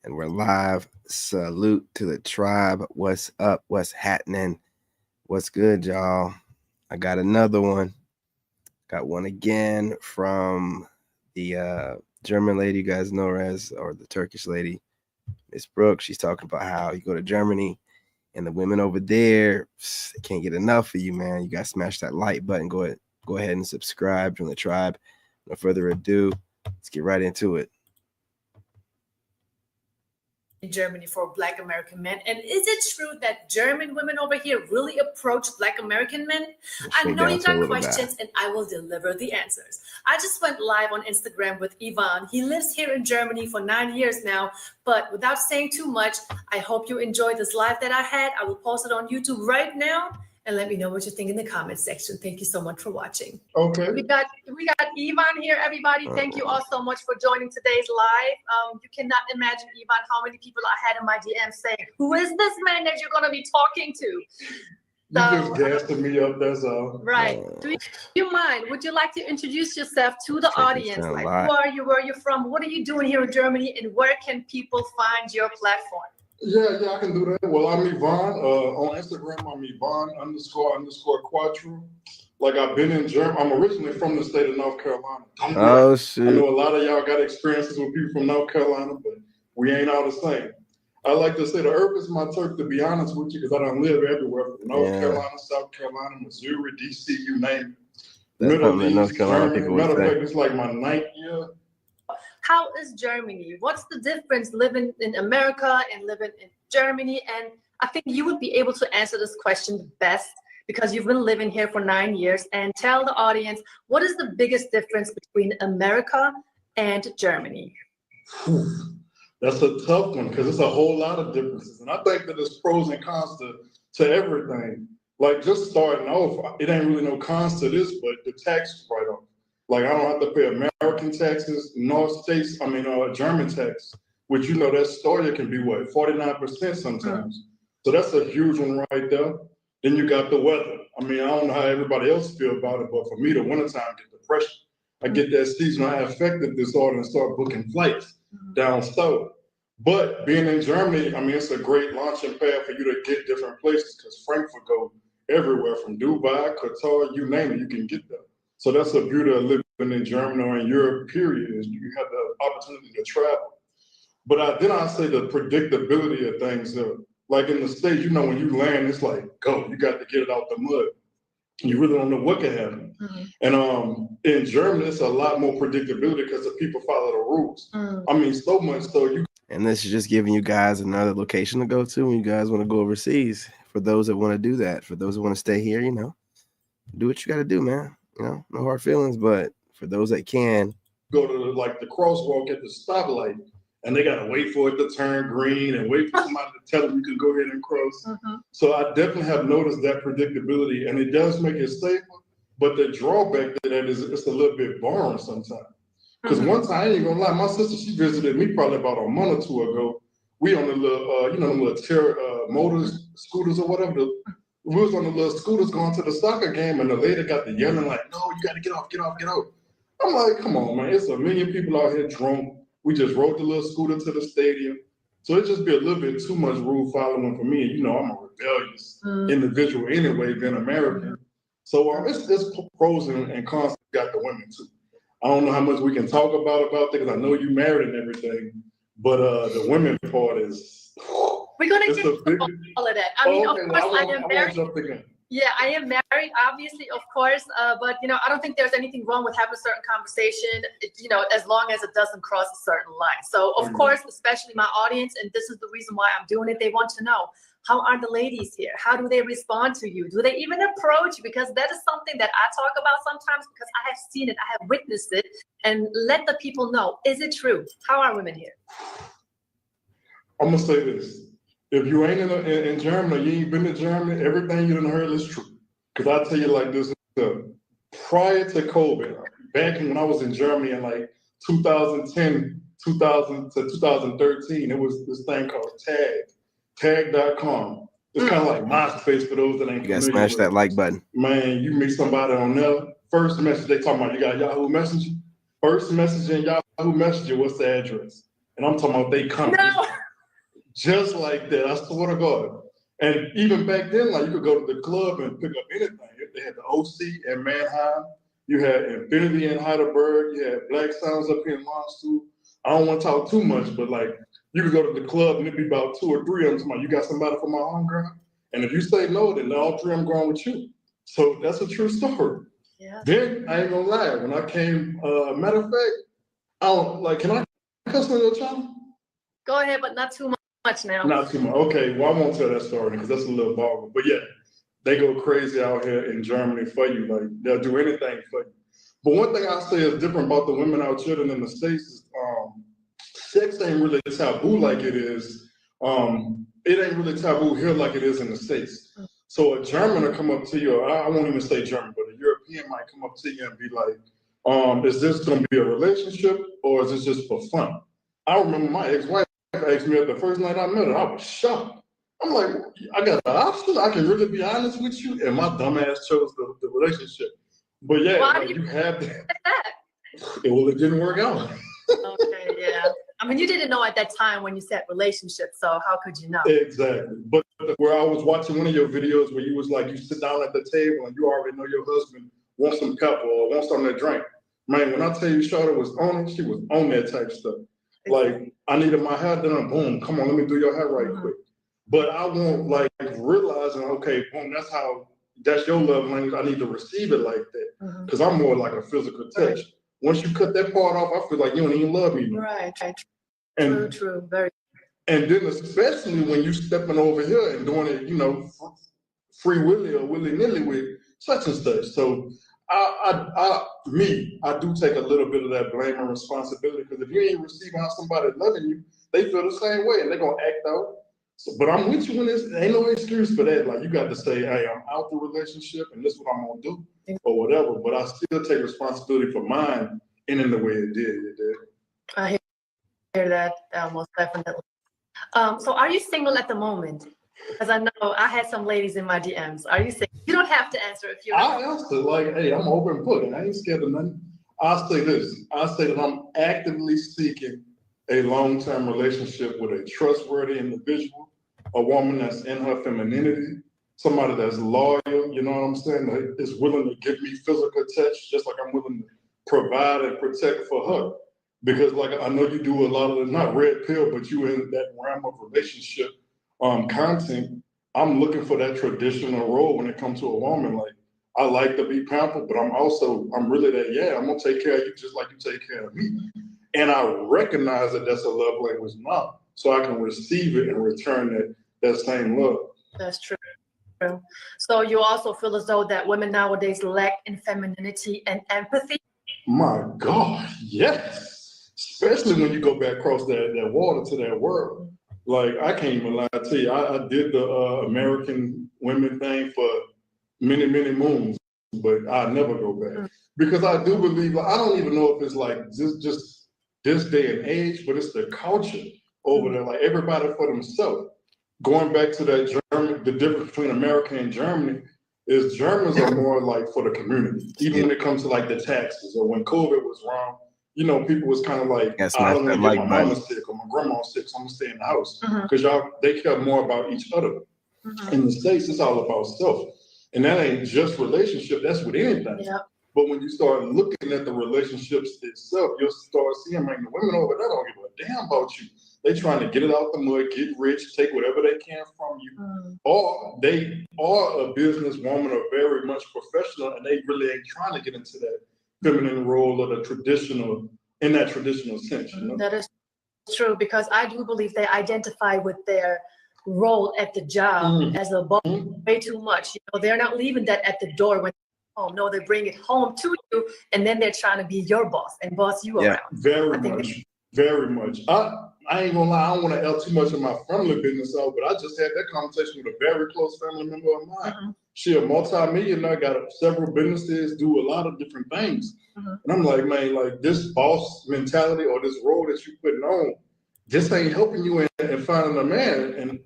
And we're live. Salute to the tribe. What's up? What's happening? What's good, y'all? I got another one. Got one again from the German lady you guys know her as, or the Turkish lady, Miss Brooke. She's talking about how you go to Germany and the women over there, they can't get enough of you, man. You guys smash that like button. Go ahead and subscribe. Join the tribe. No further ado, let's get right into it. In Germany for Black American men, and is it true that German women over here really approach Black American men? I know you got questions, and I will deliver the answers. I just went live on Instagram with Ivan. He lives here in Germany for 9 years now, but without saying too much, I hope you enjoyed this live that I had. I will post it on YouTube right now, and let me know what you think in the comment section. Thank you so much for watching. Okay. We got Ivan here, everybody. Thank you all so much for joining today's live. You cannot imagine, Ivan, how many people I had in my DM saying, "Who is this man that you're gonna be talking to?" You just gassing me up, that's all. Right. Do you mind? Would you like to introduce yourself to the audience? Like, who are you? Where are you from? What are you doing here in Germany? And where can people find your platform? Yeah, I can do that. Well, I'm Ivan. On Instagram, I'm Ivan__Quattro. Like, I've been in Germany. I'm originally from the state of North Carolina. Oh, shit. I know a lot of y'all got experiences with people from North Carolina, but we ain't all the same. I like to say the earth is my turf, to be honest with you, because I don't live everywhere. From North Carolina, South Carolina, Missouri, DC, you name it. Middle East, North Carolina, Germany. Matter of fact, it's like my 9th year. How is Germany? What's the difference living in America and living in Germany? And I think you would be able to answer this question the best because you've been living here for 9 years. And tell the audience, what is the biggest difference between America and Germany? That's a tough one because it's a whole lot of differences. And I think that there's pros and cons to everything. Like, just starting off, it ain't really no cons to this, but the tax write-off. Like, I don't have to pay American taxes, German tax, which, that store can be, 49% sometimes. So that's a huge one right there. Then you got the weather. I don't know how everybody else feel about it, but for me, the wintertime get depression. I get that seasonal affective disorder and start booking flights down south. But being in Germany, it's a great launching pad for you to get different places because Frankfurt go everywhere from Dubai, Qatar, you name it, you can get there. So that's the beauty of living in Germany or in Europe, period, is you have the opportunity to travel. But then I say the predictability of things. Like in the States, when you land, it's like, go, you got to get it out the mud. You really don't know what can happen. And in Germany, it's a lot more predictability because the people follow the rules. So much so you. And this is just giving you guys another location to go to when you guys want to go overseas. For those that want to do that, for those that want to stay here, do what you got to do, man. No hard feelings, but for those that can. Go to the crosswalk at the stoplight, and they got to wait for it to turn green and wait for somebody to tell them you can go ahead and cross. So I definitely have noticed that predictability, and it does make it safer. But the drawback to that is it's a little bit boring sometimes. Because one time, I ain't gonna lie, my sister, she visited me probably about a month or two ago. We on the little, the little motors, scooters or whatever. We was on the little scooters going to the soccer game, and the lady got the yelling like, "No, you got to get off, get off, get off." I'm like, come on, man. It's a million people out here drunk. We just rode the little scooter to the stadium. So it just be a little bit too much rule following for me. And, I'm a rebellious individual anyway, being American. So it's pros and cons got the women too. I don't know how much we can talk about that because I know you married and everything, but the women part is. We're gonna get all of that. Of course, I am married. Yeah, I am married, obviously, of course, but I don't think there's anything wrong with having a certain conversation, as long as it doesn't cross a certain line. So, of course, especially my audience, and this is the reason why I'm doing it, they want to know, how are the ladies here? How do they respond to you? Do they even approach you? Because that is something that I talk about sometimes because I have seen it, I have witnessed it, and let the people know, is it true? How are women here? I'm gonna say this. If you ain't in Germany, you ain't been to Germany, everything you done heard is true. Because I tell you like this, prior to COVID, back when I was in Germany in like 2010, 2000 to 2013, it was this thing called tag.com. It's kind of like MySpace for those that ain't familiar. You gotta smash that like button. Man, you meet somebody on there, first message they talking about, you got Yahoo Messenger. First message in Yahoo Messenger, what's the address? And I'm talking about they coming. No. Just like that, I swear to God. And even back then, like you could go to the club and pick up anything. They had the OC in Manheim, you had Infinity in Heidelberg, you had Black Sounds up here in Landstuhl. I don't want to talk too much, but like you could go to the club and it'd be about 2 or 3 of them. You got somebody from my homegrown? And if you say no, then all 3 of them going with you. So that's a true story. Yeah. Then I ain't gonna lie, when I came, matter of fact, I don't like, can I cuss on your channel? Go ahead, but not too much now. Not too much. Okay, well, I won't tell that story because that's a little vulgar. But yeah, they go crazy out here in Germany for you. Like, they'll do anything for you. But one thing I say is different about the women out here than in the States is sex ain't really taboo like it is. It ain't really taboo here like it is in the States. So a German will come up to you, or I won't even say German, but a European might come up to you and be like, is this gonna be a relationship or is this just for fun? I remember my ex-wife asked me at the first night I met her, I was shocked. I'm like, I got the option, I can really be honest with you, and my dumb ass chose the relationship. But yeah, why like, do you have that. Well, It didn't work out. Okay, yeah. I mean, you didn't know at that time when you said relationship, so how could you know? Exactly. But where I was watching one of your videos where you was like, you sit down at the table and you already know your husband wants some pepper or wants something to drink. Man, when I tell you Shawty was on it, she was on that type of stuff. Like, I needed my hair done, boom, come on, let me do your hair right quick. But I won't like realizing, okay, boom, that's your love language. I need to receive it like that. Because I'm more like a physical touch. Right. Once you cut that part off, I feel like you don't even love me. Right. And, True, very. And then especially when you stepping over here and doing it, you know, free willy or willy-nilly with such and such. So I do take a little bit of that blame and responsibility, because if you ain't receiving how somebody loving you, they feel the same way and they're gonna act out. So, but I'm with you in this. Ain't no excuse for that. Like, you got to say, hey, I'm out the relationship and this is what I'm gonna do or whatever. But I still take responsibility for mine and in the way it did. I hear that most definitely. So are you single at the moment? Because I know I had some ladies in my DMs. Are you single? You don't have to answer if you're. I answer like, hey, I'm open book and I ain't scared of nothing. I'll say this. I'll say that I'm actively seeking a long-term relationship with a trustworthy individual, a woman that's in her femininity, somebody that's loyal, you know what I'm saying, that is willing to give me physical touch, just like I'm willing to provide and protect for her. Because like, I know you do a lot of the, not red pill, but you in that realm of relationship content. I'm looking for that traditional role when it comes to a woman. Like, I like to be pampered, but I'm really that, yeah, I'm gonna take care of you just like you take care of me. And I recognize that that's a love language now, so I can receive it and return that same love. That's true. So you also feel as though that women nowadays lack in femininity and empathy? My God, yes. Especially when you go back across that water to that world. Like, I can't even lie to you. I did the American women thing for many, many moons, but I never go back. Because I do believe, I don't even know if it's like just this day and age, but it's the culture over there. Like, everybody for themselves. Going back to that the difference between America and Germany is Germans are more like for the community, even when it comes to like the taxes or when COVID was wrong. You know, people was kind of like, I don't want to get my mama sick or my grandma sick, so I'm gonna stay in the house. Because they care more about each other. In the States, it's all about self. And that ain't just relationship, that's with anything. Yeah. But when you start looking at the relationships itself, you'll start seeing, like, the women over there don't give a damn about you. They trying to get it out the mud, get rich, take whatever they can from you. Or they are a businesswoman or very much professional, and they really ain't trying to get into that feminine role or in that traditional sense. You know? That is true, because I do believe they identify with their role at the job as a boss way too much. You know, they're not leaving that at the door when home. No, they bring it home to you, and then they're trying to be your boss and boss you around. Very much. I ain't gonna lie, I don't want to L too much of my family business out, but I just had that conversation with a very close family member of mine. She a multi-millionaire, got several businesses, do a lot of different things. And I'm like, man, like, this boss mentality or this role that you putting on, this ain't helping you in finding a man. And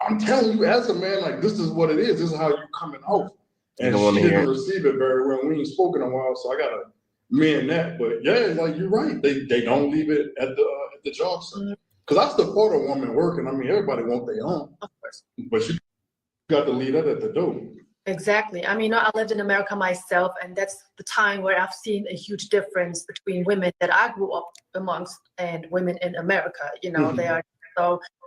I'm telling you, as a man, like, this is what it is. This is how you coming off. And she didn't receive it very well. We ain't spoken in a while, so I gotta mend that. But yeah, like, you're right. They don't leave it at the the job site. Because I support a woman working. I mean, everybody wants their own. Of course. But you got to leave that at the door. Exactly. I mean, I lived in America myself, and that's the time where I've seen a huge difference between women that I grew up amongst and women in America. You know,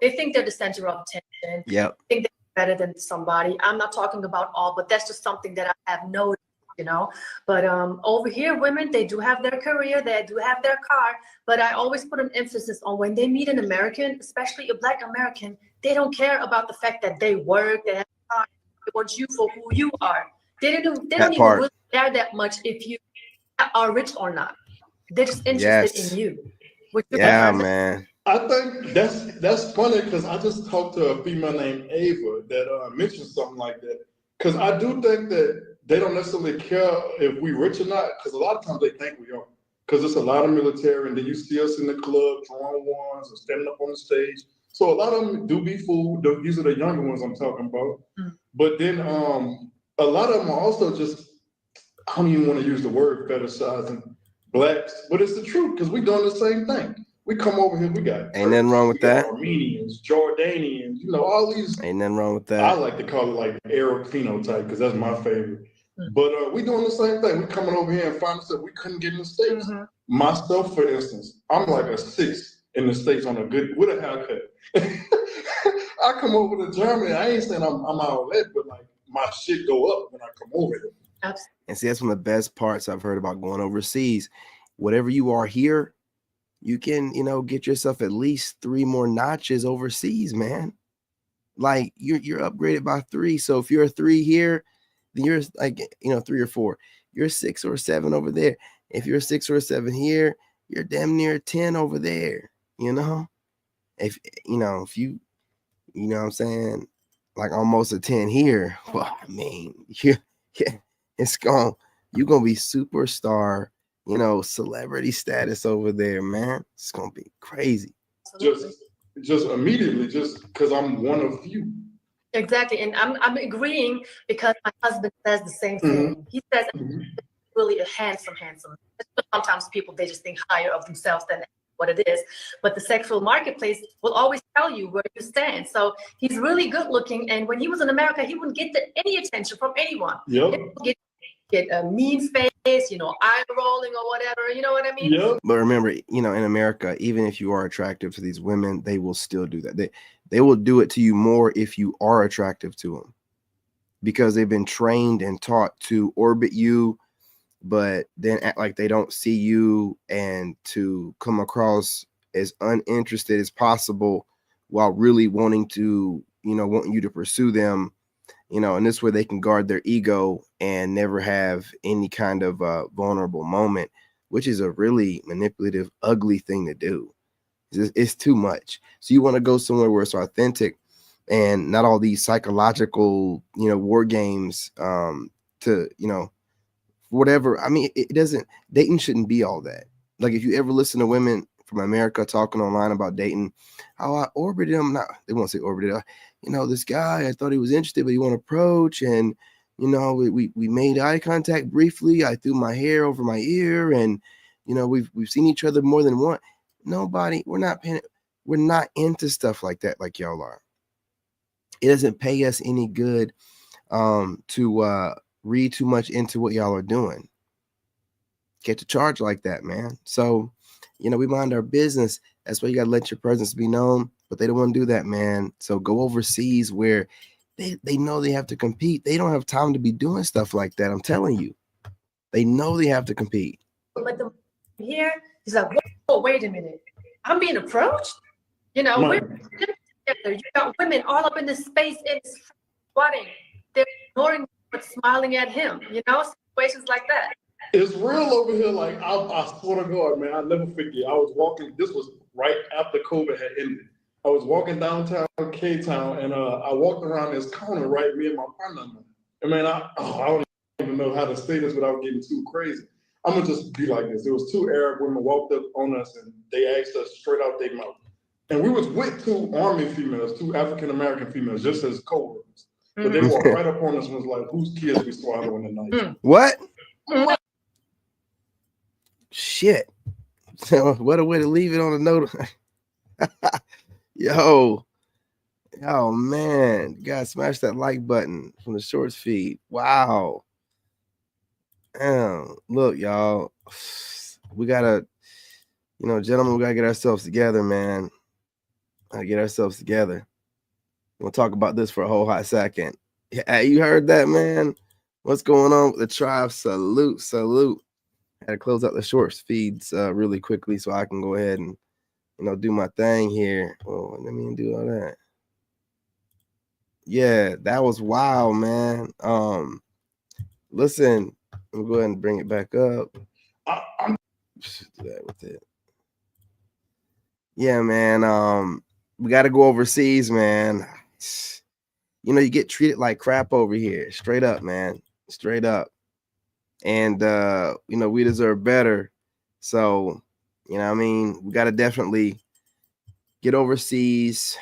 they think they're the center of attention. Yep. Think they're better than somebody. I'm not talking about all, but that's just something that I have noticed, you know. But over here, women, they do have their career, they do have their car, but I always put an emphasis on when they meet an American, especially a Black American, they don't care about the fact that they work, they have a car. They want you for who you are. They don't even really care that much if you are rich or not. They're just interested in you. Yeah, man. I think that's funny because I just talked to a female named Ava that mentioned something like that. Because I do think that they don't necessarily care if we rich or not, because a lot of times they think we are. Because it's a lot of military, and then you see us in the club drawing ones or standing up on the stage. So a lot of them do be fooled. These are the younger ones I'm talking about. But then a lot of them are also just, I don't even want to use the word fetishizing Blacks, but it's the truth because we doing the same thing. We come over here, we got ain't nothing wrong with that. Armenians, Jordanians, you know, all these. Ain't nothing wrong with that. I like to call it like Arab phenotype because that's my favorite. But we doing the same thing. We coming over here and find stuff we couldn't get in the States. Myself, for instance, I'm like a 6 in the States on with a haircut. I come over to Germany. I ain't saying I'm all that, but like my shit go up when I come over here. Absolutely. And see, that's one of the best parts I've heard about going overseas. Whatever you are here, you can, you know, get yourself at least 3 more notches overseas, man. Like you're upgraded by 3. So if you're a 3 here, then you're like, you know, 3 or 4. You're 6 or 7 over there. If you're 6 or 7 here, you're damn near 10 over there. You know, if you know what I'm saying, like almost a 10 here. Well, I mean, you're gonna be superstar, you know, celebrity status over there, man. It's gonna be crazy. Just immediately, just because I'm one of few. Exactly, and I'm agreeing because my husband says the same thing. He says really a handsome. Sometimes people, they just think higher of themselves than what it is. But the sexual marketplace will always tell you where you stand. So he's really good looking, and when he was in America, he wouldn't get any attention from anyone. Yep. He get a mean face, you know, eye rolling or whatever, you know what I mean? Yep. But remember, you know, in America, even if you are attractive to these women, they will still do that. They will do it to you more if you are attractive to them, because they've been trained and taught to orbit you, but then act like they don't see you, and to come across as uninterested as possible while really wanting you to pursue them, you know, and this way they can guard their ego and never have any kind of vulnerable moment, which is a really manipulative, ugly thing to do. It's too much. So you want to go somewhere where it's authentic and not all these psychological, you know, war games to, you know, whatever. I mean, dating shouldn't be all that. Like if you ever listen to women from America talking online about dating, how I orbited him. They won't say orbited. You know, this guy, I thought he was interested, but he won't approach. And, you know, we made eye contact briefly. I threw my hair over my ear, and, you know, we've seen each other more than once. We're not into stuff like that, like y'all are. It doesn't pay us any good to read too much into what y'all are doing. Get to charge like that, man. So, you know, we mind our business. That's why you gotta let your presence be known, but they don't want to do that, man. So go overseas where they know they have to compete. They don't have time to be doing stuff like that. I'm telling you, they know they have to compete. But here, he's like, whoa, wait a minute. I'm being approached. You know, we're together. You got women all up in this space, it's sweating. They're ignoring but smiling at him, you know, situations like that. It's real over here. Like, I swear to God, man, I'll never forget. I was walking, this was right after COVID had ended. I was walking downtown K-Town, and I walked around this corner, right, me and my partner. And man, I don't even know how to say this without getting too crazy. I'm gonna just be like this. There was 2 Arab women walked up on us, and they asked us straight out their mouth. And we was with 2 Army females, 2 African-American females, just as co-workers. But they walked right up on us and was like, whose kids we swallowing tonight? What? Shit. So what a way to leave it on a note. Yo, oh man, you gotta smash that like button from the shorts feed. Wow. Damn. Look, y'all, we gotta, gentlemen, we gotta get ourselves together, man. Gotta get ourselves together. We'll talk about this for a whole hot second. Yeah, you heard that, man? What's going on with the tribe? Salute, salute. Had to close out the shorts feeds really quickly so I can go ahead and do my thing here. Oh, let me do all that. Yeah, that was wild, man. Listen, I'm go ahead and bring it back up. Just do that with it. Yeah, man. We got to go overseas, man. You get treated like crap over here. Straight up, man. Straight up. And we deserve better. So, what I mean, we got to definitely get overseas,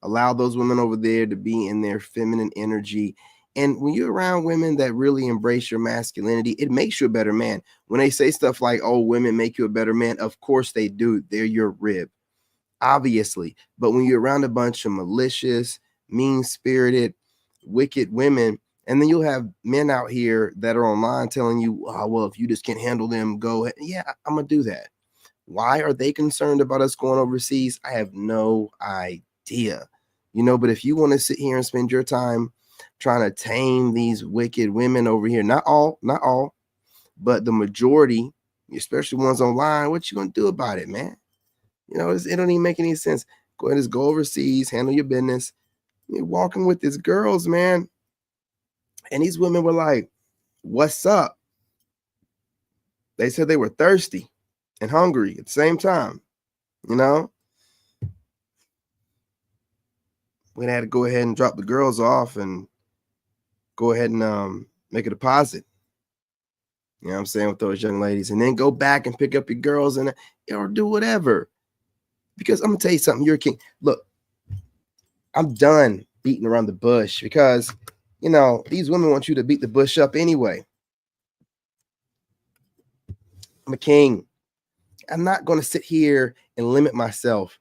allow those women over there to be in their feminine energy. And when you're around women that really embrace your masculinity, it makes you a better man. When they say stuff like, oh, women make you a better man, of course they do. They're your rib, obviously. But when you're around a bunch of malicious, mean-spirited, wicked women, and then you'll have men out here that are online telling you, oh, well, if you just can't handle them, go ahead. Yeah, I'm going to do that. Why are they concerned about us going overseas? I have no idea. But if you want to sit here and spend your time trying to tame these wicked women over here, not all, but the majority, especially ones online, what you going to do about it, man? It don't even make any sense. Go ahead and just go overseas, handle your business. You're walking with these girls, man. And these women were like, what's up? They said they were thirsty and hungry at the same time. We had to go ahead and drop the girls off and go ahead and make a deposit. You know what I'm saying, with those young ladies, and then go back and pick up your girls and or do whatever. Because I'm gonna tell you something, you're a king. Look, I'm done beating around the bush because these women want you to beat the bush up anyway. I'm a king. I'm not gonna sit here and limit myself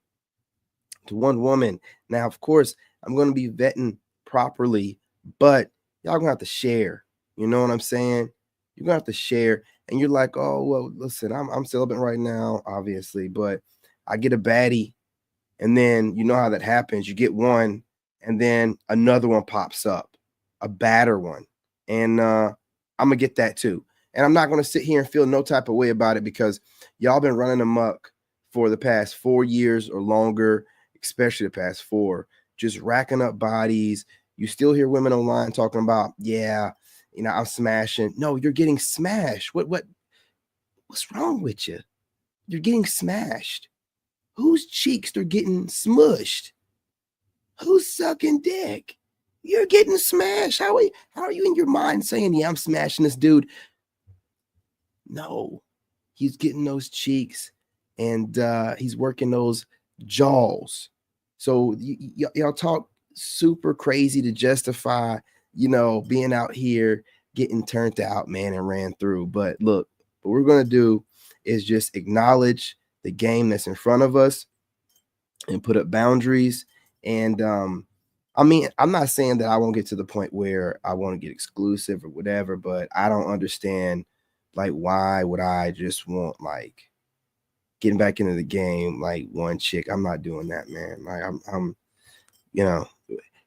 to one woman. Now, of course, I'm gonna be vetting properly, but y'all gonna have to share. You know what I'm saying? You're gonna have to share. And you're like, oh, well, listen, I'm celibate right now, obviously, but I get a baddie, and then you know how that happens. You get one, and then another one pops up, a badder one. And I'm gonna get that too. And I'm not gonna sit here and feel no type of way about it because y'all been running amok for the past 4 years or longer, especially the past 4, just racking up bodies. You still hear women online talking about, yeah, I'm smashing. No, you're getting smashed. What's wrong with you? You're getting smashed. Whose cheeks are getting smushed? Who's sucking dick? You're getting smashed. How are you in your mind saying, yeah, I'm smashing this dude? No, he's getting those cheeks and he's working those jaws. So y'all talk super crazy to justify, being out here getting turned out, man, and ran through. But look, what we're going to do is just acknowledge the game that's in front of us and put up boundaries. And I mean, I'm not saying that I won't get to the point where I want to get exclusive or whatever, but I don't understand, like, why would I just want, like, getting back into the game, like, one chick? I'm not doing that, man. Like, I'm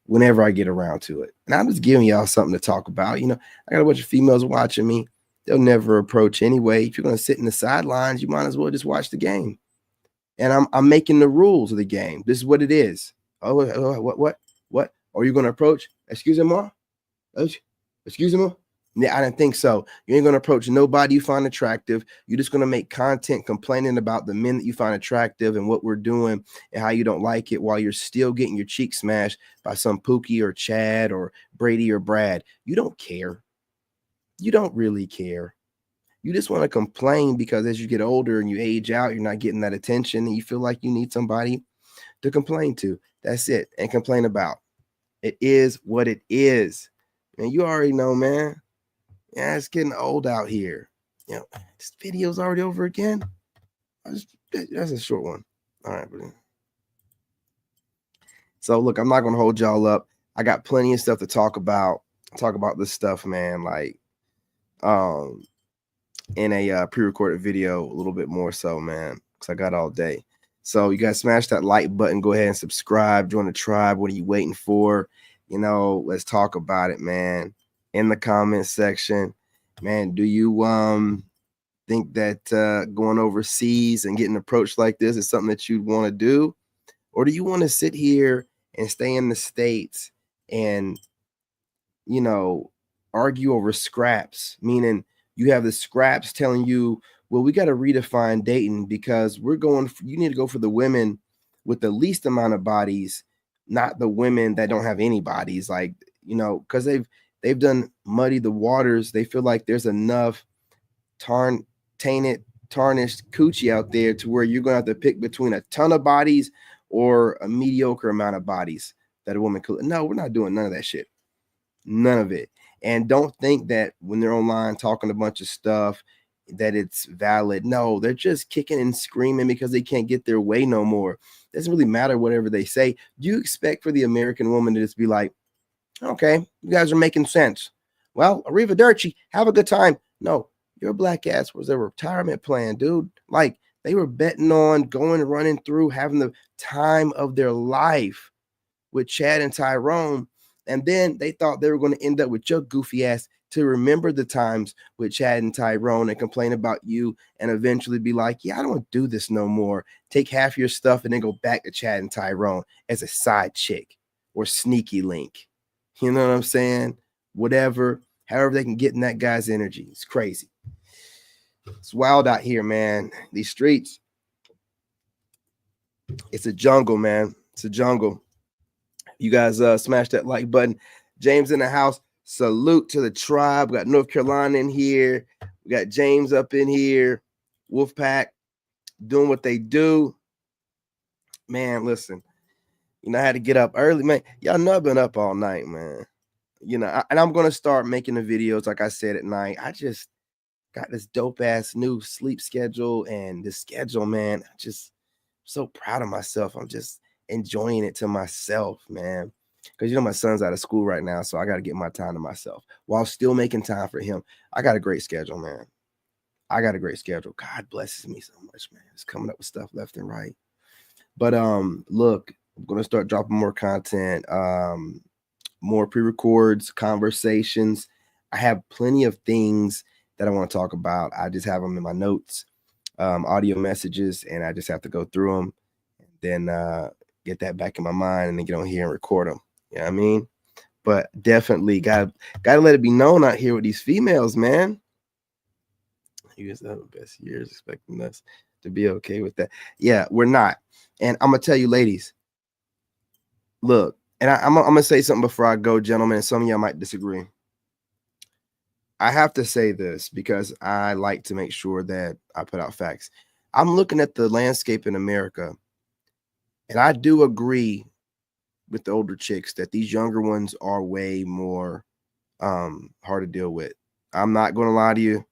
whenever I get around to it. And I'm just giving y'all something to talk about. I got a bunch of females watching me. They'll never approach anyway. If you're going to sit in the sidelines, you might as well just watch the game. And I'm making the rules of the game. This is what it is. Oh, what? Are you going to approach? Excuse me, ma? Excuse me, ma? Yeah, I didn't think so. You ain't going to approach nobody you find attractive. You're just going to make content complaining about the men that you find attractive and what we're doing and how you don't like it while you're still getting your cheek smashed by some Pookie or Chad or Brady or Brad. You don't care. You don't really care. You just want to complain because as you get older and you age out, you're not getting that attention and you feel like you need somebody to complain to. That's it. And complain about. It is what it is. And you already know, man. Yeah, it's getting old out here. This video's already over again. That's a short one. All right, buddy. So look, I'm not gonna hold y'all up. I got plenty of stuff to talk about this stuff, man. Like in a pre-recorded video a little bit more so, man, because I got all day. So you guys smash that like button, go ahead and subscribe, join the tribe. What are you waiting for? You know, let's talk about it, man. In the comment section, man, do you think that going overseas and getting approached like this is something that you'd want to do? Or do you want to sit here and stay in the States and, you know, argue over scraps? Meaning you have the scraps telling you, well, we got to redefine dating because you need to go for the women with the least amount of bodies, not the women that don't have any bodies. Like, you know, because they've done muddy the waters. They feel like there's enough tainted, tarnished coochie out there to where you're gonna have to pick between a ton of bodies or a mediocre amount of bodies that a woman could. No, we're not doing none of that shit. None of it. And don't think that when they're online talking a bunch of stuff that it's valid. No, they're just kicking and screaming because they can't get their way no more. It doesn't really matter whatever they say. Do you expect for the American woman to just be like, okay, you guys are making sense. Well, arrivederci, have a good time. No, your black ass was a retirement plan, dude. Like, they were betting on going, running through, having the time of their life with Chad and Tyrone. And then they thought they were going to end up with your goofy ass to remember the times with Chad and Tyrone and complain about you and eventually be like, yeah, I don't want to do this no more. Take half your stuff and then go back to Chad and Tyrone as a side chick or sneaky link. You know what I'm saying? Whatever, however they can get in that guy's energy. It's crazy. It's wild out here, man. These streets. It's a jungle, man. It's a jungle. You guys smash that like button. James in the house. Salute to the tribe. We got North Carolina in here. We got James up in here. Wolfpack doing what they do. Man, listen. You know, I had to get up early, man. Y'all know I've been up all night, man. You know, and I'm going to start making the videos, like I said, at night. I just got this dope-ass new sleep schedule and this schedule, man. I just so proud of myself. I'm just enjoying it to myself, man. Because, you know, my son's out of school right now, so I got to get my time to myself while still making time for him. I got a great schedule, man. I got a great schedule. God blesses me so much, man. It's coming up with stuff left and right. But look, I'm going to start dropping more content, more pre-records, conversations. I have plenty of things that I want to talk about. I just have them in my notes, audio messages, and I just have to go through them and then get that back in my mind and then get on here and record them. You know what I mean? But definitely gotta let it be known out here with these females, man. You guys have the best years, expecting us to be okay with that. Yeah, we're not. And I'm gonna tell you, ladies, look, and I'm gonna say something before I go, gentlemen, and some of y'all might disagree. I have to say this because I like to make sure that I put out facts. I'm looking at the landscape in America, and I do agree with the older chicks that these younger ones are way more hard to deal with. I'm not going to lie to you.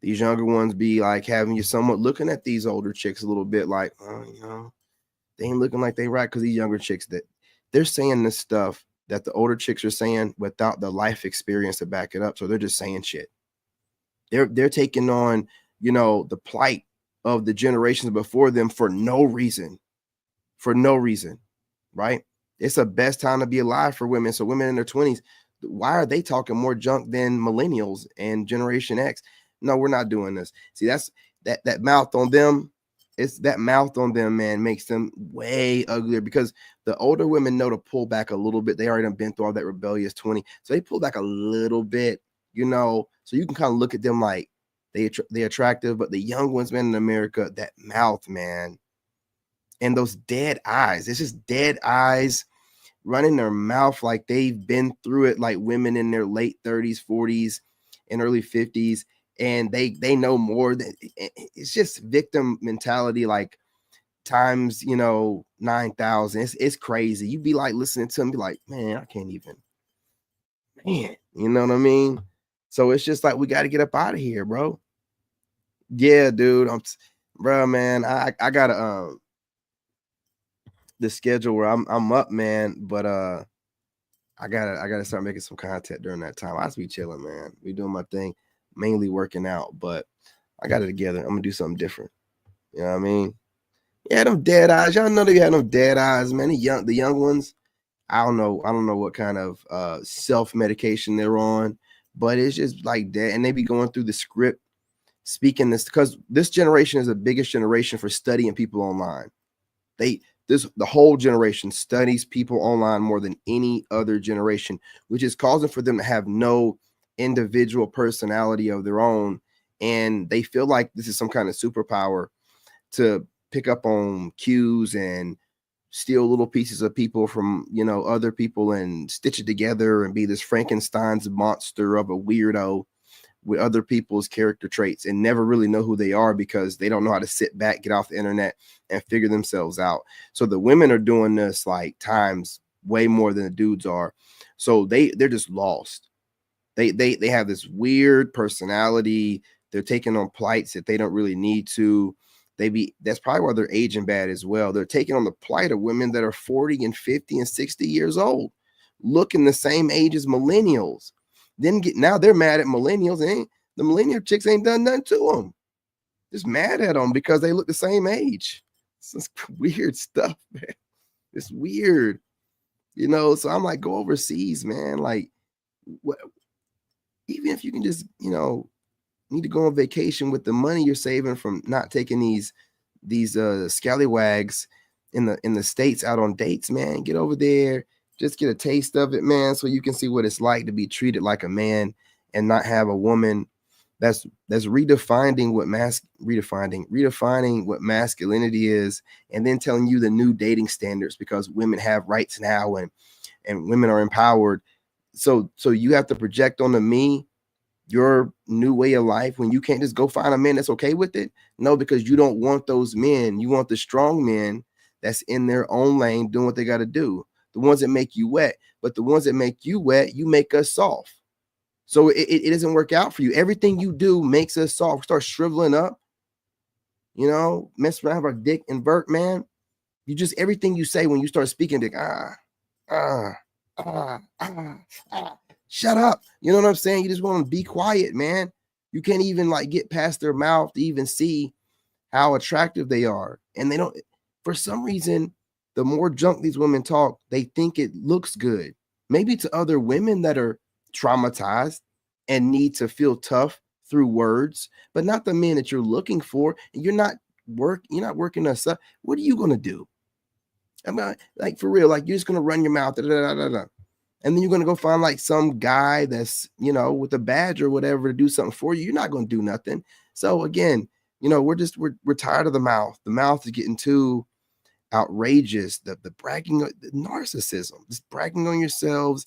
These younger ones be like having you somewhat looking at these older chicks a little bit like, oh, you know, they ain't looking like they right, because these younger chicks, that they're saying this stuff that the older chicks are saying without the life experience to back it up. So they're just saying shit. They're taking on, you know, the plight of the generations before them for no reason, right? It's the best time to be alive for women. So women in their 20s, why are they talking more junk than millennials and Generation X? No, we're not doing this. See, that's that mouth on them. It's that mouth on them, man, makes them way uglier, because the older women know to pull back a little bit. They already done been through all that rebellious 20. So they pull back a little bit, you know, so you can kind of look at them like they're attractive. But the young ones, man, in America, that mouth, man, and those dead eyes. It's just dead eyes running their mouth like they've been through it, like women in their late 30s, 40s, and early 50s. And they know more than, it's just victim mentality, like times, you know, 9,000. It's crazy. You'd be like listening to them, be like, man, I can't even, man, you know what I mean? So it's just like, we got to get up out of here, bro. Yeah, dude. Bro, man, I gotta the schedule where I'm up, man. But I gotta start making some content during that time. I just be chilling, man. Be doing my thing, mainly working out. But I got it together. I'm gonna do something different. You know what I mean? Yeah, them dead eyes. Y'all know they got them dead eyes, man. The young ones. I don't know what kind of self-medication they're on, but it's just like that. And they be going through the script, speaking this, because this generation is the biggest generation for studying people online. The whole generation studies people online more than any other generation, which is causing for them to have no individual personality of their own. And they feel like this is some kind of superpower to pick up on cues and steal little pieces of people from, other people and stitch it together and be this Frankenstein's monster of a weirdo with other people's character traits and never really know who they are because they don't know how to sit back, get off the internet and figure themselves out. So the women are doing this like times way more than the dudes are. So they're just lost. They have this weird personality. They're taking on plights that they don't really need to. That's probably why they're aging bad as well. They're taking on the plight of women that are 40 and 50 and 60 years old, looking the same age as millennials. Now they're mad at millennials, and the millennial chicks ain't done nothing to them. Just mad at them because they look the same age. It's weird stuff, man. It's weird, So I'm like, go overseas, man. Like, even if you can just, need to go on vacation with the money you're saving from not taking these scallywags in the States out on dates, man. Get over there, just get a taste of it, man, so you can see what it's like to be treated like a man and not have a woman that's redefining what masculinity is, and then telling you the new dating standards because women have rights now and women are empowered. So you have to project onto me your new way of life when you can't just go find a man that's okay with it. No, because you don't want those men. You want the strong men that's in their own lane doing what they got to do. The ones that make you wet. But the ones that make you wet, you make us soft. So it doesn't work out for you. Everything you do makes us soft. We start shriveling up, mess around, have our dick invert, man. Everything you say when you start speaking, dick, shut up. You know what I'm saying? You just want to be quiet, man. You can't even like get past their mouth to even see how attractive they are. And they don't, for some reason, the more junk these women talk, they think it looks good. Maybe to other women that are traumatized and need to feel tough through words, but not the men that you're looking for. And you're not working us up. What are you going to do? I'm not, like, for real, like, you're just going to run your mouth, and then you're going to go find like some guy that's, with a badge or whatever to do something for you. You're not going to do nothing. So again, we're tired of the mouth. The mouth is getting too outrageous. The bragging, the narcissism, just bragging on yourselves,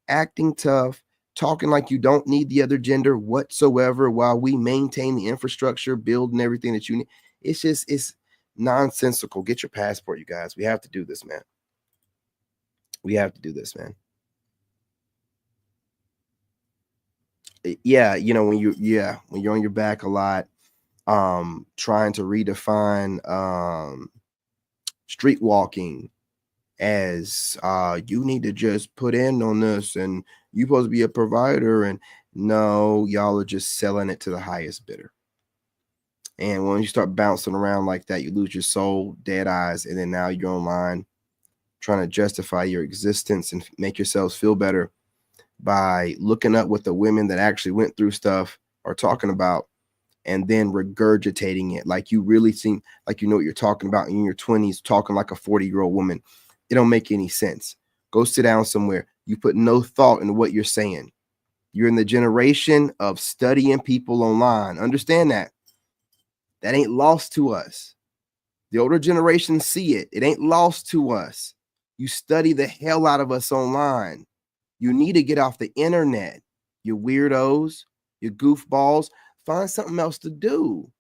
acting tough, talking like you don't need the other gender whatsoever while we maintain the infrastructure, building everything that you need. It's nonsensical. Get your passport, you guys. We have to do this, man. We have to do this, man. Yeah, when you're on your back a lot, trying to redefine street walking as you need to just put in on this and you're supposed to be a provider, and no, y'all are just selling it to the highest bidder. And when you start bouncing around like that, you lose your soul, dead eyes, and then now you're online trying to justify your existence and make yourselves feel better by looking up what the women that actually went through stuff are talking about and then regurgitating it like you really seem like you know what you're talking about in your 20s, talking like a 40-year-old woman. It don't make any sense. Go sit down somewhere. You put no thought into what you're saying. You're in the generation of studying people online. Understand that. That ain't lost to us. The older generation see it. It ain't lost to us. You study the hell out of us online. You need to get off the internet. You weirdos, you goofballs, find something else to do.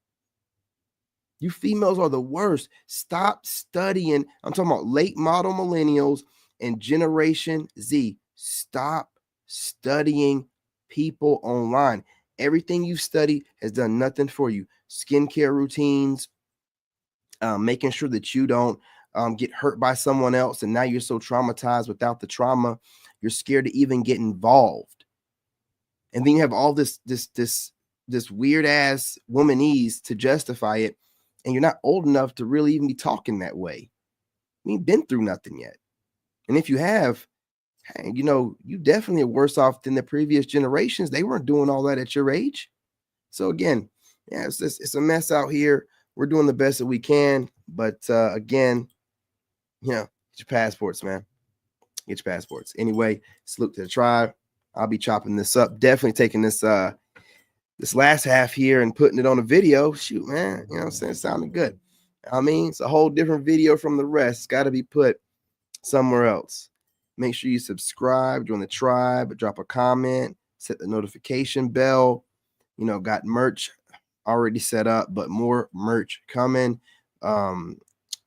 You females are the worst. Stop studying. I'm talking about late model millennials and Generation Z. Stop studying people online. Everything you've studied has done nothing for you. Skincare routines, making sure that you don't get hurt by someone else, and now you're so traumatized without the trauma, you're scared to even get involved. And then you have all this weird ass womanese to justify it, and you're not old enough to really even be talking that way. You ain't been through nothing yet. And if you have, hey, you know, you definitely are worse off than the previous generations. They weren't doing all that at your age. So again, yeah, it's a mess out here. We're doing the best that we can. But again, you know, get your passports, man. Get your passports. Anyway, salute to the tribe. I'll be chopping this up. Definitely taking this this last half here and putting it on a video. Shoot, man. You know what I'm saying? It sounded good. I mean, it's a whole different video from the rest. It's got to be put somewhere else. Make sure you subscribe, join the tribe, drop a comment, set the notification bell. You know, got merch already set up, but more merch coming.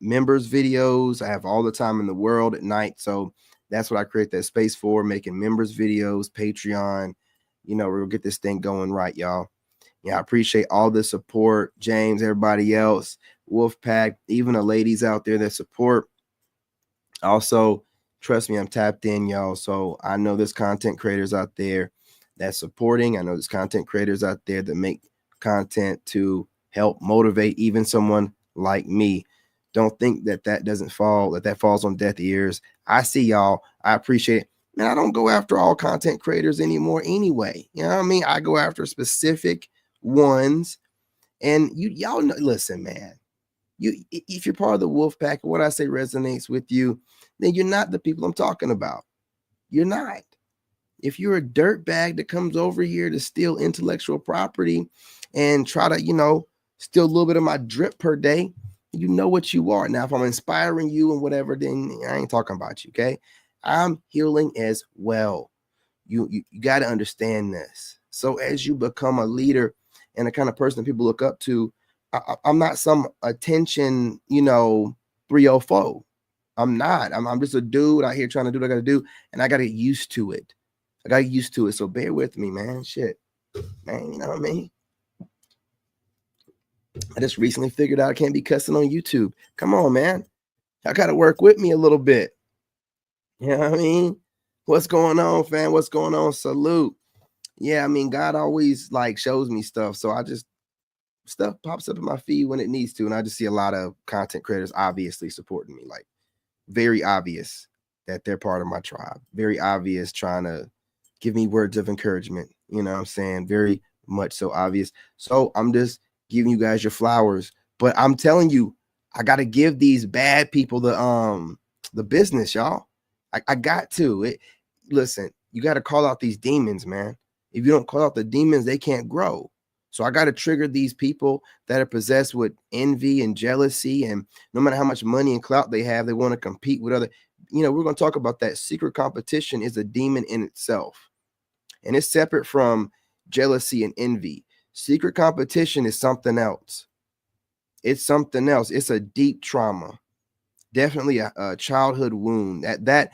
Members videos, I have all the time in the world at night. So that's what I create that space for, making members videos, Patreon. You know, we'll get this thing going right, y'all. Yeah, I appreciate all the support. James, everybody else, Wolfpack, even the ladies out there that support. Also, trust me, I'm tapped in, y'all. So I know there's content creators out there that's supporting. I know there's content creators out there that make content to help motivate even someone like me. Don't think that doesn't fall, that falls on deaf ears. I see y'all. I appreciate it. Man, I don't go after all content creators anymore anyway. You know what I mean? I go after specific ones. And y'all know, listen, man, if you're part of the wolf pack, what I say resonates with you, then you're not the people I'm talking about. You're not. If you're a dirt bag that comes over here to steal intellectual property and try to, you know, steal a little bit of my drip per day, you know what you are. Now, if I'm inspiring you and whatever, then I ain't talking about you, okay? I'm healing as well. You got to understand this. So as you become a leader and the kind of person that people look up to, I'm not some attention, you know, 304. I'm not. I'm just a dude out here trying to do what I got to do, and I got to get used to it. I got used to it. So bear with me, man. Shit, man. You know what I mean? I just recently figured out I can't be cussing on YouTube. Come on, man. I got to work with me a little bit. You know what I mean? What's going on, fam? What's going on? Salute. Yeah, I mean, God always like shows me stuff. So I just, stuff pops up in my feed when it needs to. And I just see a lot of content creators obviously supporting me. Like, very obvious that they're part of my tribe. Very obvious trying to give me words of encouragement. You know what I'm saying? Very much so obvious. So I'm just giving you guys your flowers. But I'm telling you, I got to give these bad people the business, y'all. I got to. Listen, you got to call out these demons, man. If you don't call out the demons, they can't grow. So I got to trigger these people that are possessed with envy and jealousy, and no matter how much money and clout they have, they want to compete with other. You know, we're going to talk about that. Secret competition is a demon in itself, and it's separate from jealousy and envy. Secret competition is something else. It's something else. It's a deep trauma. Definitely a childhood wound. That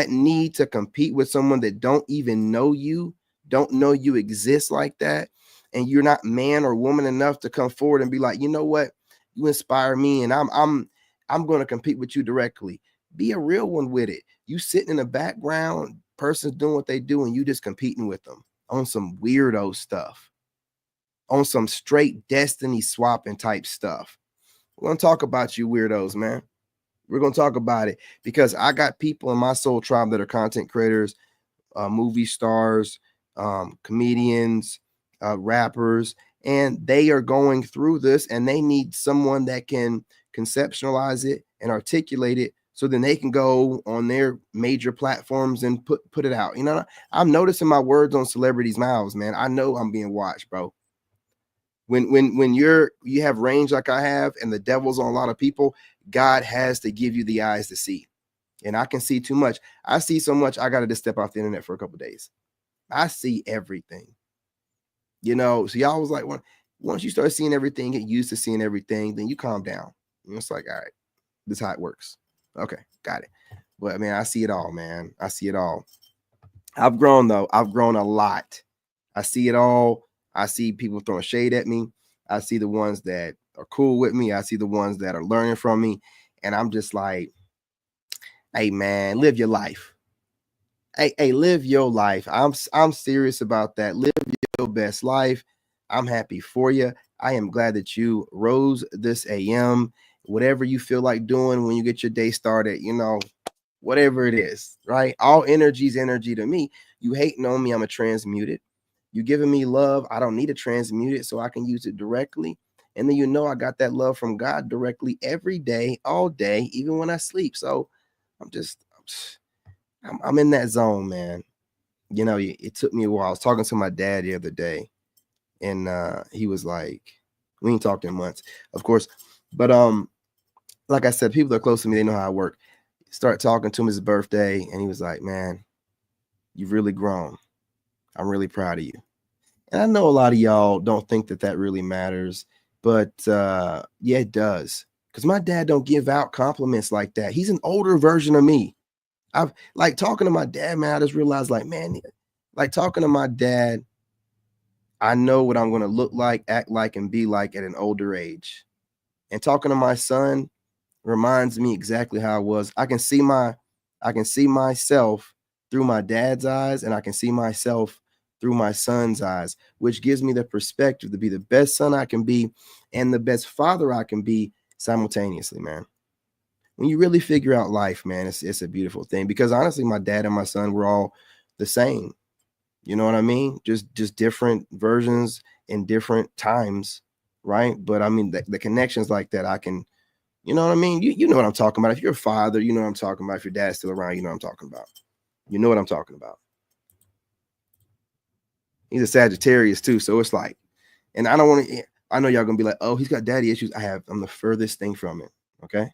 need to compete with someone that don't even know you, don't know you exist like that, and you're not man or woman enough to come forward and be like, you know what, you inspire me, and I'm going to compete with you directly. Be a real one with it. You sitting in the background, person's doing what they do, and you just competing with them on some weirdo stuff, on some straight destiny swapping type stuff. We're going to talk about you weirdos, man. We're going to talk about it because I got people in my soul tribe that are content creators, movie stars, comedians, rappers, and they are going through this, and they need someone that can conceptualize it and articulate it so then they can go on their major platforms and put it out. You know, I'm noticing my words on celebrities' mouths, man. I know I'm being watched, bro. When you have range like I have, and the devil's on a lot of people, God has to give you the eyes to see. And I can see too much. I see so much, I got to just step off the internet for a couple of days. I see everything. You know, so y'all was like, once you start seeing everything, get used to seeing everything, then you calm down. And it's like, all right, this is how it works. Okay, got it. But I mean, I see it all, man. I see it all. I've grown, though. I've grown a lot. I see it all. I see people throwing shade at me. I see the ones that are cool with me. I see the ones that are learning from me. And I'm just like, hey man, live your life. Hey, live your life. I'm serious about that. Live your best life. I'm happy for you. I am glad that you rose this AM. Whatever you feel like doing when you get your day started, you know, whatever it is, right? All energy is energy to me. You hating on me, I'm a transmute it. You giving me love, I don't need to transmute it, so I can use it directly. And then you know I got that love from God directly every day, all day, even when I sleep. So I'm in that zone, man. You know, it took me a while. I was talking to my dad the other day, and he was like, we ain't talked in months, of course. But like I said, people that are close to me, they know how I work. Start talking to him his birthday, and he was like, man, you've really grown. I'm really proud of you. And I know a lot of y'all don't think that really matters, but yeah, it does. Because my dad don't give out compliments like that. He's an older version of me. I've like talking to my dad, man, I just realized like, man, like talking to my dad, I know what I'm going to look like, act like, and be like at an older age. And talking to my son reminds me exactly how I was. I can see myself through my dad's eyes, and I can see myself through my son's eyes, which gives me the perspective to be the best son I can be and the best father I can be simultaneously, man. When you really figure out life, man, it's a beautiful thing, because honestly, my dad and my son were all the same. You know what I mean? Just different versions in different times, right? But I mean, the connections like that, I can, you know what I mean? You know what I'm talking about. If you're a father, you know what I'm talking about. If your dad's still around, you know what I'm talking about. You know what I'm talking about. He's a Sagittarius too, so it's like, and I don't want to. I know y'all gonna be like, oh, he's got daddy issues. I'm the furthest thing from it. Okay,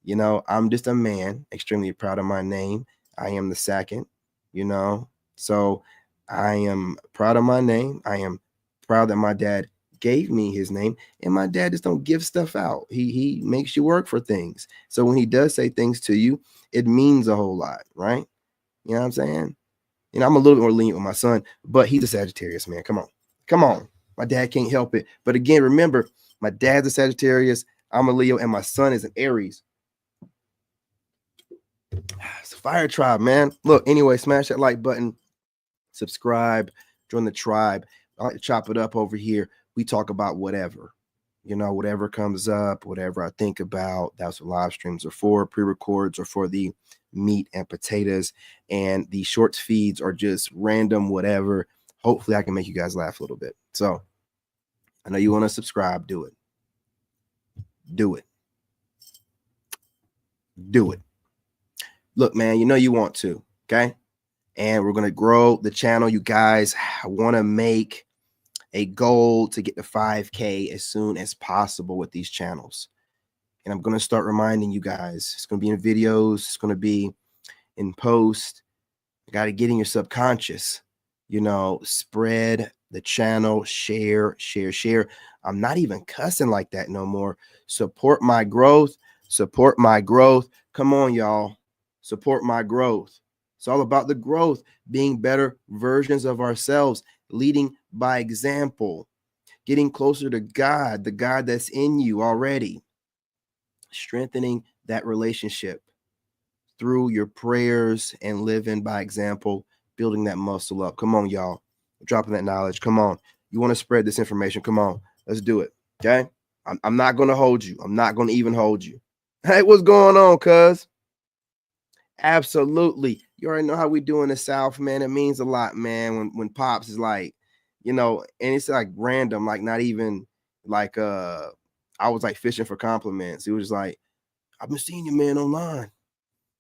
you know, I'm just a man, extremely proud of my name. I am the second, you know, so I am proud of my name. I am proud that my dad gave me his name, and my dad just don't give stuff out. He makes you work for things. So when he does say things to you, it means a whole lot, right? You know what I'm saying? You know, I'm a little bit more lenient with my son, but he's a Sagittarius, man. Come on. Come on. My dad can't help it. But again, remember, my dad's a Sagittarius, I'm a Leo, and my son is an Aries. It's a fire tribe, man. Look, anyway, smash that like button, subscribe, join the tribe. I like to chop it up over here. We talk about whatever, you know, whatever comes up, whatever I think about. That's what live streams are for. Pre-records are for the meat and potatoes, and the shorts feeds are just random, whatever. Hopefully I can make you guys laugh a little bit. So I know you want to subscribe. Do it. Do it. Do it. Look, man, you know you want to, okay? And we're going to grow the channel. You guys want to make a goal to get to 5K as soon as possible with these channels. And I'm going to start reminding you guys. It's going to be in videos. It's going to be in post. You got to get in your subconscious. You know, spread the channel, share. I'm not even cussing like that no more. Support my growth. Support my growth. Come on, y'all. Support my growth. It's all about the growth, being better versions of ourselves, leading by example, getting closer to God, the God that's in you already, strengthening that relationship through your prayers and living by example, building that muscle up. Come on, y'all. Dropping that knowledge. Come on. You want to spread this information. Come on. Let's do it. Okay. I'm not going to hold you. I'm not going to even hold you. Hey, what's going on, cuz? Absolutely. You already know how we do in the South, man. It means a lot, man. When Pops is like, you know, and it's like random, like not even like I was like fishing for compliments. It was just like, I've been seeing you, man, online.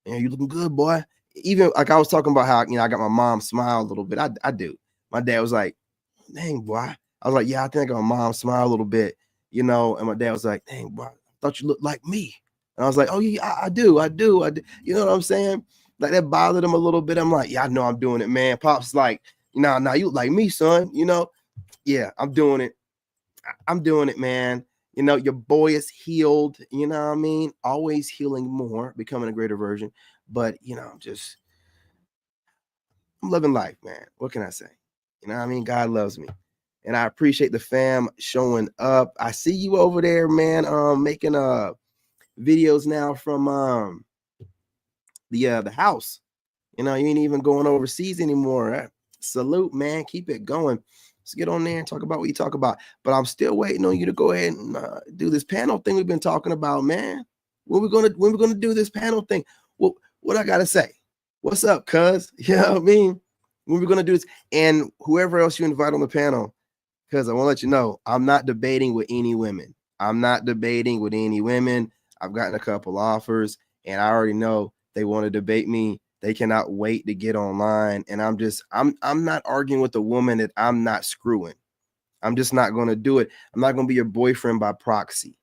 And you looking good, boy. Even like I was talking about how, you know, I got my mom smile a little bit. I do. My dad was like, dang, boy. I was like, yeah, I think I got my mom smile a little bit, you know. And my dad was like, dang, boy, I thought you looked like me. And I was like, oh, yeah, I do. You know what I'm saying? Like that bothered him a little bit. I'm like, yeah, I know I'm doing it, man. Pop's like, nah, you look like me, son. You know? Yeah, I'm doing it. I'm doing it, man. You know, your boy is healed. You know what I mean? Always healing more, becoming a greater version. But, you know, I'm living life, man. What can I say? You know what I mean? God loves me. And I appreciate the fam showing up. I see you over there, man, making videos now from the house. You ain't even going overseas anymore. Salute, man. Keep it going. Let's get on there and talk about what you talk about. But I'm still waiting on you to go ahead and do this panel thing we've been talking about, man. When we gonna do this panel thing? What I gotta say? What's up, cuz? You know what I mean? When we gonna do this? And whoever else you invite on the panel, because I want to let you know, I'm not debating with any women. I've gotten a couple offers, and I already know they want to debate me. They cannot wait to get online. And I'm not arguing with a woman that I'm not screwing. I'm just not going to do it. I'm not going to be your boyfriend by proxy.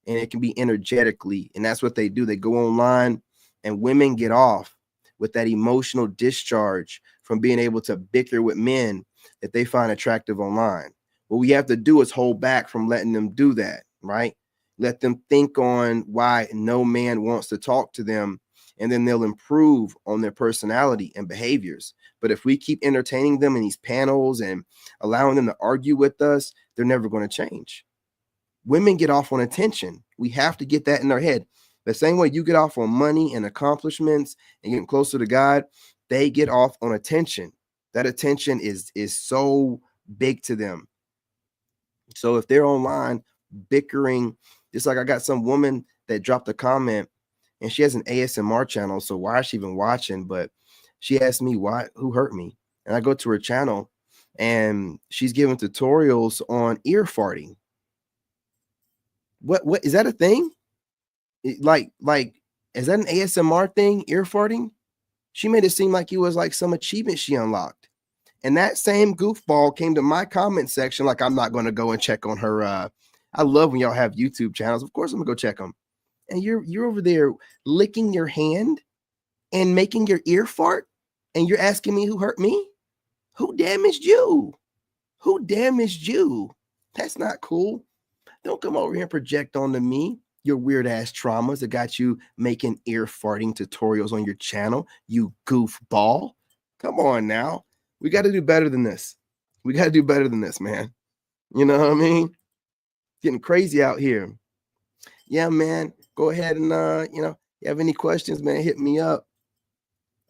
And it can be energetically. And that's what they do. They go online, and women get off with that emotional discharge from being able to bicker with men that they find attractive online. What we have to do is hold back from letting them do that, right? Let them think on why no man wants to talk to them, and then they'll improve on their personality and behaviors. But if we keep entertaining them in these panels and allowing them to argue with us, they're never going to change. Women get off on attention. We have to get that in their head. The same way you get off on money and accomplishments and getting closer to God, they get off on attention. That attention is so big to them. So if they're online bickering, just like I got some woman that dropped a comment, and she has an ASMR channel. So why is she even watching? But she asked me who hurt me. And I go to her channel, and she's giving tutorials on ear farting. What is that a thing? Like, is that an ASMR thing? Ear farting? She made it seem like it was like some achievement she unlocked. And that same goofball came to my comment section. Like, I'm not going to go and check on her. I love when y'all have YouTube channels. Of course, I'm gonna go check them. And you're over there licking your hand and making your ear fart, and you're asking me who hurt me? Who damaged you? Who damaged you? That's not cool. Don't come over here and project onto me your weird ass traumas that got you making ear farting tutorials on your channel, you goofball. Come on now. We got to do better than this. We got to do better than this, man. You know what I mean? Getting crazy out here. Yeah, man. Go ahead and, you have any questions, man, hit me up.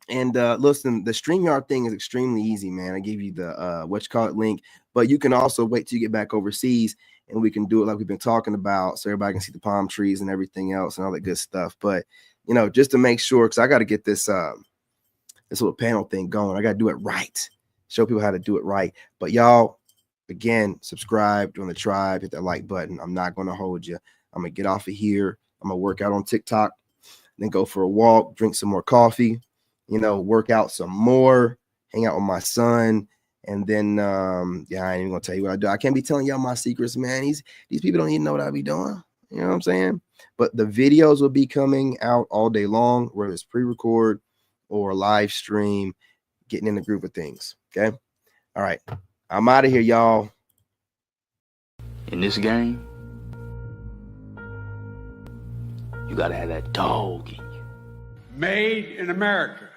And listen, the StreamYard thing is extremely easy, man. I gave you the link, but you can also wait till you get back overseas and we can do it like we've been talking about, so everybody can see the palm trees and everything else and all that good stuff. But just to make sure, because I got to get this this little panel thing going. I got to do it right. Show people how to do it right. But y'all, again, subscribe, join the tribe, hit that like button. I'm not going to hold you. I'm going to get off of here. I'm going to work out on TikTok, then go for a walk, drink some more coffee, work out some more, hang out with my son. And then, I ain't even going to tell you what I do. I can't be telling y'all my secrets, man. These people don't even know what I be doing. You know what I'm saying? But the videos will be coming out all day long, whether it's pre-record or live stream, getting in the group of things. Okay. All right. I'm out of here, y'all. In this game, you gotta have that dog in you. Made in America.